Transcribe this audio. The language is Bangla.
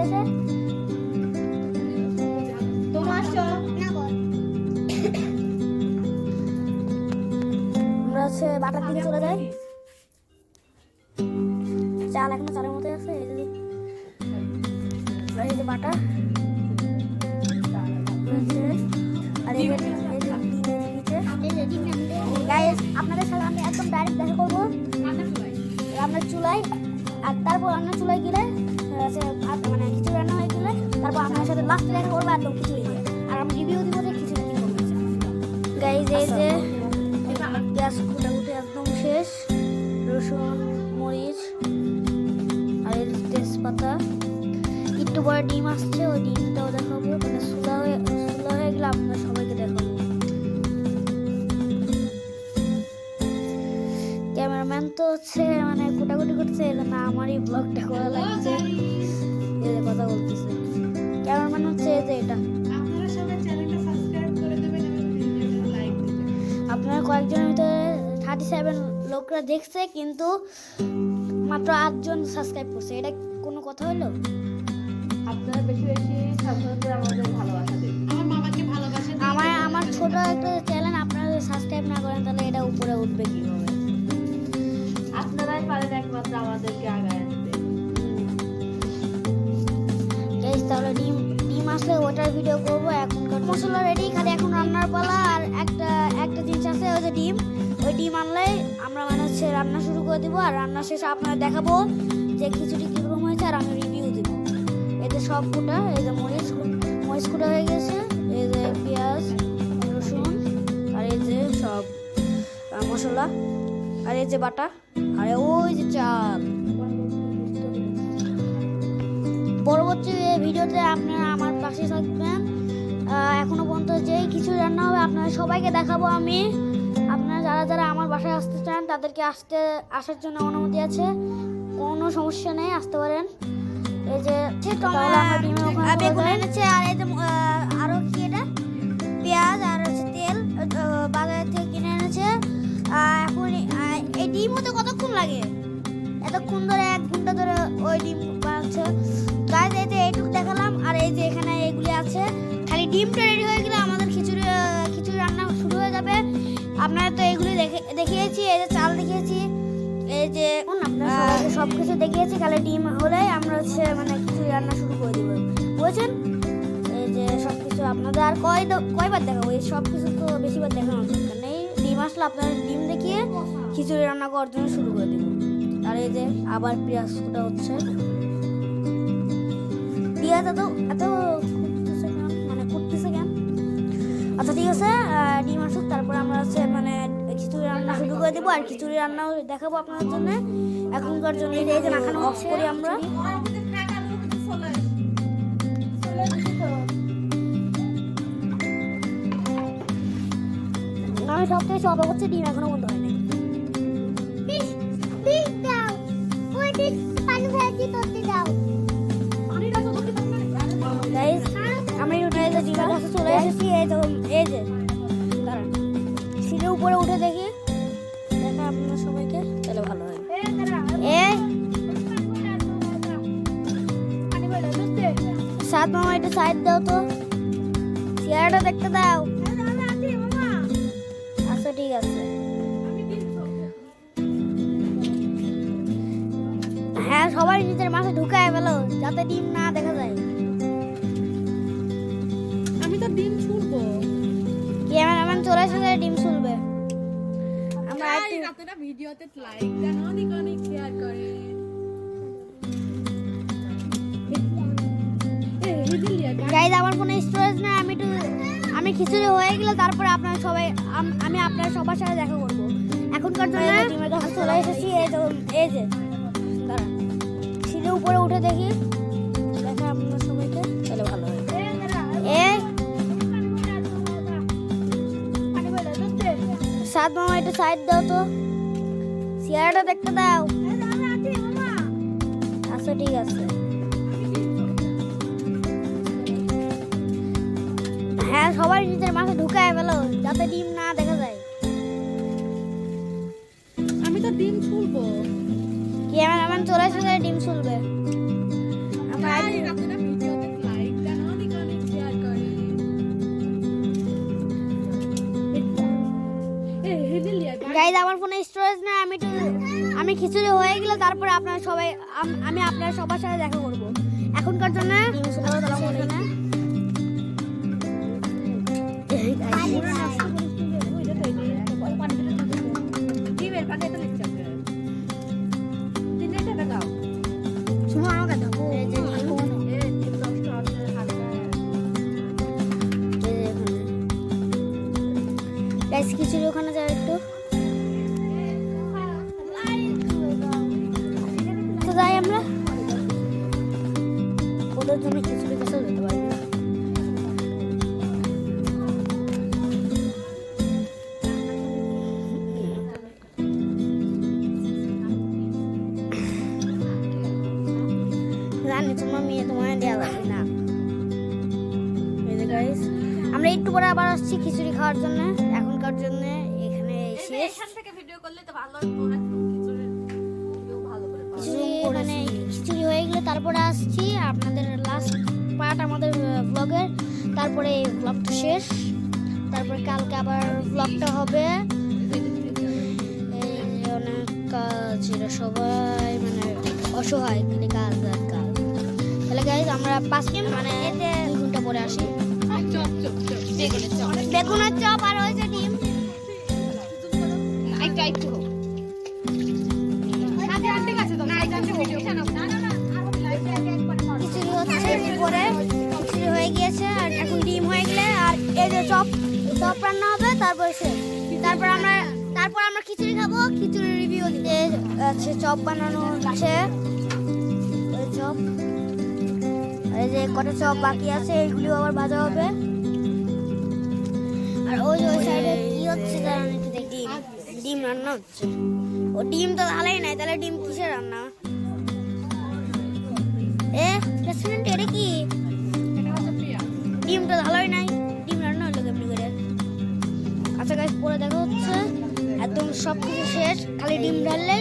এসে তোমার আমরা হচ্ছে বাটার দিকে চলে যাই। চাল এখনো চালের মতো আছে। এই যে বাটা আর এই যে গাইস, আপনাদের সাথে আমি একদম ডাইরেক্ট দেখা করবো রান্নার চুলায়। আর তারপর রান্নার চুলায় গেলে মানে খিচুড়ি রান্না হয়ে গেলে তারপর আপনার সাথে লাস্টে দেখা করবো একদম খিচুড়ি দিয়ে। আর আমি রিভিউ দিব যে খিচুড়ি কি করবো। গাইস, এই যে পেঁয়াজ কুটাকুটি একদম শেষ, রসুন মরিচ আর এই তেজপাতা, একটু পরে ডিম আসছে, ওই ডিমটাও দেখাবো। মানে সুলা হয়ে গেলে আপনার সবাইকে দেখাবো। ক্যামেরাম্যান তো হচ্ছে মানে কুটাকুটি করছে, এই জন্য আমারই ব্লগটা করা লাগছে। এই যে কথা বলতেছে ক্যামেরাম্যান হচ্ছে এই যে এটা। আপনারা সবাই চ্যানেলটা সাবস্ক্রাইব করে দেবেন এবং ভিডিওটা লাইক দিবেন। আপনারা কয়েকজনের ভিতরে 37 লোকরা দেখছে, কিন্তু মাত্র 8 জন সাবস্ক্রাইব করছে। এটা কোনো কথা হলো? আপনারা বেশি বেশি সাবস্ক্রাইব করে আমাদের ভালোবাসা দিন। আমার মামাকে ভালোবাসা দিন। আমার ছোট একটা চ্যানেল, আপনারা যদি সাবস্ক্রাইব না করেন তাহলে এটা উপরে উঠবে কিভাবে? আপনারাই পারেন একমাত্র আমাদেরকে আগায় দিতে। গাইস, তাহলে ডিম আসলে ওটার ভিডিও করব। এখনকার মশলা রেডি, খালি এখন রান্নার পালা। আর একটা জিনিস আছে, ওই যে ডিম। ওই ডিম আনলেই আমরা মানে হচ্ছে রান্না শুরু করে দিব। আর রান্না শেষে আপনারা দেখাবো যে খিচুড়ি কীরকম হয়েছে, আর আমি রিভিউ দিব। এতে সব কুটা, এই যে মরিচ কুটা হয়ে গেছে, এই যে পেঁয়াজ রসুন আর এই যে সব মশলা আর এই যে বাটা আর ওই যে চাল। পরবর্তী ভিডিওতে আপনারা আমার পাশে থাকবেন। এখনো পর্যন্ত যেই কিছু রান্না হবে আপনারা সবাইকে দেখাবো আমি। আপনারা যারা আমার বাসায় আসতে চান তাদেরকে আসার জন্য অনুমতি আছে, কোনো সমস্যা নেই, আসতে পারেন। এই যে বেগুন এনেছে, আর এই যে আরো কি এটা পেঁয়াজ আর হচ্ছে তেল বাজার থেকে কিনে এনেছে। এখন এই ডিম হতে কতক্ষণ লাগে? এতক্ষণ ধরে 1 ঘন্টা ধরে ওই ডিম বানাচ্ছে। গাইস, এই যে এইটুকু দেখালাম, আর এই যে এখানে এগুলি আছে। খালি ডিমটা রেডি হয়ে গেলে আমাদের খিচুড়ি রান্না শুরু হয়ে যাবে। আপনারা তো এগুলি দেখিয়েছি, এই যে চাল দেখিয়েছি, এই যে সব কিছু দেখিয়েছি। খালি ডিম হলে আমরা হচ্ছে মানে খিচুড়ি রান্না শুরু করে দিব, বুঝেছেন? এই যে সব কিছু আপনাদের আর কয়বার দেখাবো? এই সব কিছু তো বেশিবার দেখানোর দরকার নেই। ডিম আসলে আপনারা ডিম দেখিয়ে খিচুড়ি রান্না করার জন্য শুরু করে দিব। আর এই যে আবার পেঁয়াজ কুটা হচ্ছে। পেঁয়াজ এত কুটতেছে কেন? আচ্ছা ঠিক আছে, ডিম আসুক, তারপর আমরা হচ্ছে মানে খিচুড়ি রান্না শুরু করে দেবো। আর খিচুড়ি রান্নাও দেখাবো আপনাদের জন্য। এখনকার জন্য এই যে মাখানো অফ করি আমরা। আমি সব থেকে সব হচ্ছে ডিম এখনো বন্ধ হয়নি। আমি ডিমের কাছে চলে এসেছি। এই যে সিঁড়ির উপরে উঠে দেখি, দেখা আপনার সবাইকে, তাহলে ভালো হয়। সাত মামা একটু সাইড দাও তো, চেয়ারটা দেখতে দাও। আচ্ছা ঠিক আছে। হ্যাঁ, সবাই নিজের মাঝে ঢুকায় ফেলো যাতে ডিম না দেখা যায়। আমি তো ডিম ছুলবো। ক্যামেরাম্যান চলে এসেছে, ডিম ছুলবে। আমরা আপনারা ভিডিওতে লাইক দেন, অনেক শেয়ার করেন। গাইস, আমার ফোনে স্টোরেজ না, আমি খিচুড়ি হয়ে গেলে তারপরে আপনারা সবাই আমি আপনারা সবার সাথে দেখা করবো। এখনকার জন্য ডিমের কাছে চলে এসেছি। এই যে দাঁড়ান, সিঁড়ির উপরে উঠে দেখি, দেখা আপনারা সবাইকে, তাহলে ভালো হয়। সাত মামা একটু সাইড দাও তো, চেয়ারটা দেখতে দাও। আচ্ছা ঠিক আছে। হ্যাঁ, সবাই নিজের মাঝে ঢুকায় ফেলো যাতে ডিম না দেখা যায়। আমি তো ডিম ছুলবো। ক্যামেরাম্যান চলে এসেছে, ডিম ছুলবে। আপনারা গাইজ আমার ফোনে স্টোরেজ না, আমি খিচুড়ি হয়ে গেলে তারপরে আপনারা সবাই আমি আপনারা সবার সাথে দেখা করব। এখনকার জন্য ডিমের পাকে তো লিখছে তিনটে টাকা দাও শুনো আমাকে দেখো গাইজ খিচুড়ি ওখানে যাও একটু তো যাই আমরা ওদের জন্য খিচুড়ি কাছেও যেতে পারি না। জানি তোমার মেয়ে তোমার দেওয়া লাগবে না। গাইস আমরা একটু পরে আবার আসছি খিচুড়ি খাওয়ার জন্য। এখনকার জন্য এখানে শেষ। এখান থেকে ভিডিও করলে তো ভালো হতো, খিচুড়ির ভিডিও ভালো করে পাওয়া খিচুড়ি মানে খিচুড়ি হয়ে গেলে তারপরে আসছি আপনাদের লাস্ট পার্ট আমাদের ব্লগের। তারপরে এই ব্লগটা শেষ, তারপরে কালকে আবার ব্লগটা হবে। এই যে অনেক কাজ, এরা সবাই মানে অসহায়, খালি কাজ আর কাজ। তাহলে গাইজ আমরা 5 মিনিট মানে এতে 2 ঘন্টা পরে আসি। চপ চপ চপ বেগুনের চপ বেগুনের চপ আর হয়েছে ডিম। একটা একটু হোক ঠিক আছে তো না এটা ভিডিও না না না খিচুড়ি হচ্ছে পরে, খিচুড়ি হয়ে গিয়েছে আর এখন ডিম হয়ে গেলে আর এই যে চপ রান্না হবে। তারপর আমরা খিচুড়ি খাবো। খিচুড়ি রিভিউ দিতে আছে, চপ বানানো আছে, ওই চপ আর এই যে কটা চপ বাকি আছে এইগুলিও আবার ভাজা হবে। আর ওই যে ওই সাইডে কি হচ্ছে জানেন একটু দেখি, ডিম রান্না হচ্ছে। ও ডিম তো ঢালাই নাই, তাহলে ডিম কিসের রান্না? রেস্টুরেন্ট এটা কি? এটা হচ্ছে প্রিয়া ডিম তো ভালোই নাই, ডিম রান্না হলো কেমনি করে? আচ্ছা গাইস পরে দেখা হচ্ছে। একদম সব কিছু শেষ, খালি ডিম ঢাললে